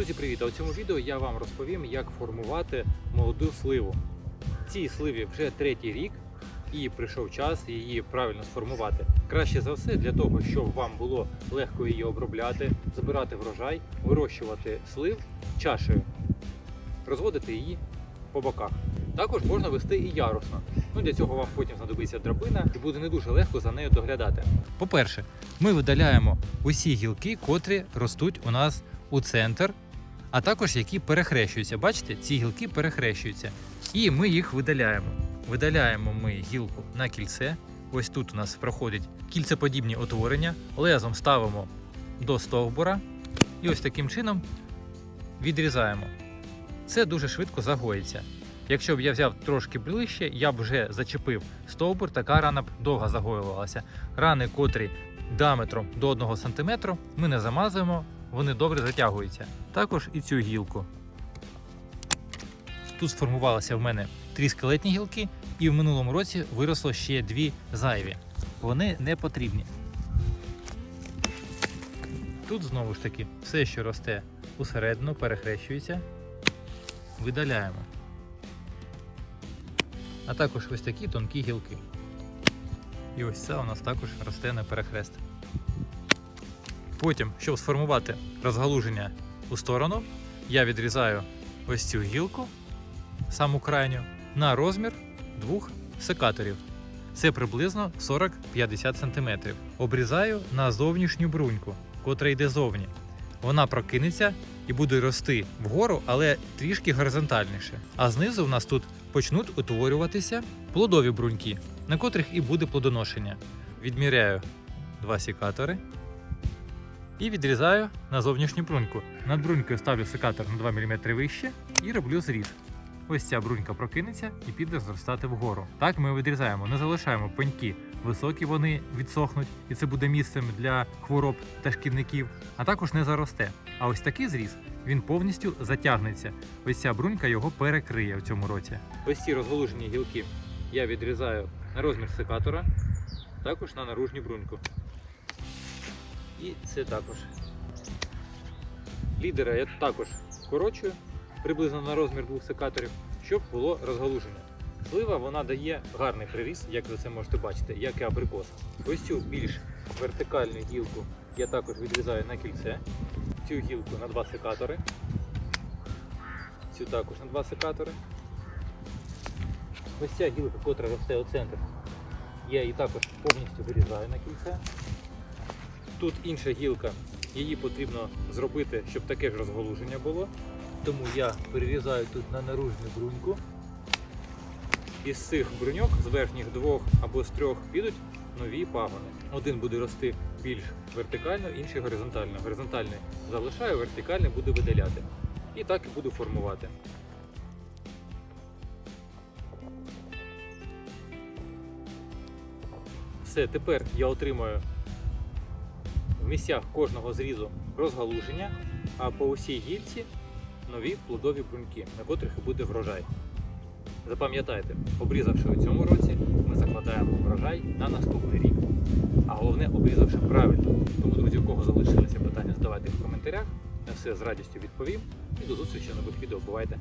Друзі, привіт! А у цьому відео я вам розповім, як формувати молоду сливу. Цій сливі вже третій рік і прийшов час її правильно сформувати. Краще за все для того, щоб вам було легко її обробляти, збирати врожай, вирощувати слив чашею, розводити її по боках. Також можна вести і ярусно. Для цього вам потім знадобиться драбина і буде не дуже легко за нею доглядати. По-перше, ми видаляємо усі гілки, котрі ростуть у нас у центр, а також які перехрещуються. Бачите, ці гілки перехрещуються. І ми їх видаляємо. Видаляємо ми гілку на кільце. Ось тут у нас проходять кільцеподібні утворення. Лезом ставимо до стовбура і ось таким чином відрізаємо. Це дуже швидко загоїться. Якщо б я взяв трошки ближче, я б вже зачепив стовбур, така рана б довго загоювалася. Рани, котрі діаметром до 1 см, ми не замазуємо, вони добре затягуються. Також і цю гілку. Тут сформувалися в мене 3 скелетні гілки, і в минулому році виросло ще 2 зайві. Вони не потрібні. Тут знову ж таки все, що росте усередину, перехрещується, видаляємо. А також ось такі тонкі гілки. І ось це у нас також росте на перехрест. Потім, щоб сформувати розгалуження у сторону, я відрізаю ось цю гілку, саму крайню, на розмір 2 секаторів. Це приблизно 40-50 см. Обрізаю на зовнішню бруньку, котра йде зовні. Вона прокинеться і буде рости вгору, але трішки горизонтальніше. А знизу в нас тут почнуть утворюватися плодові бруньки, на котрих і буде плодоношення. Відміряю 2 секатори і відрізаю на зовнішню бруньку. Над брунькою ставлю секатор на 2 мм вище і роблю зріз. Ось ця брунька прокинеться і піде зростати вгору. Так ми відрізаємо, не залишаємо пеньки. Високі вони відсохнуть, і це буде місцем для хвороб та шкідників, а також не заросте. А ось такий зріз, він повністю затягнеться. Ось ця брунька його перекриє в цьому році. Ось ці розгалужені гілки я відрізаю на розмір секатора, також на наружню бруньку. І це також. Лідера я також скорочую, приблизно на розмір 2 секаторів, щоб було розгалуження. Слива, вона дає гарний приріст, як ви це можете бачити, як і абрикос. Ось цю більш вертикальну гілку я також відрізаю на кільце. Цю гілку на 2 секатори. Цю також на 2 секатори. Ось ця гілка, котра росте у центр, я її також повністю вирізаю на кільце. Тут інша гілка, її потрібно зробити, щоб таке ж розгалуження було. Тому я перерізаю тут на наружну бруньку. Із цих бруньок, з верхніх 2 або з 3, підуть нові пагони. Один буде рости більш вертикально, інший горизонтально. Горизонтальний залишаю, вертикальний буду видаляти. І так і буду формувати. Все, тепер я отримую в місцях кожного зрізу розгалуження, а по усій гілці нові плодові бруньки, на котрих і буде врожай. Запам'ятайте, обрізавши у цьому році, ми закладаємо врожай на наступний рік. А головне, обрізавши правильно. Тому, друзі, у кого залишилися питання, задавайте в коментарях. На все з радістю відповім. І до зустрічі в нових відео. Бувайте!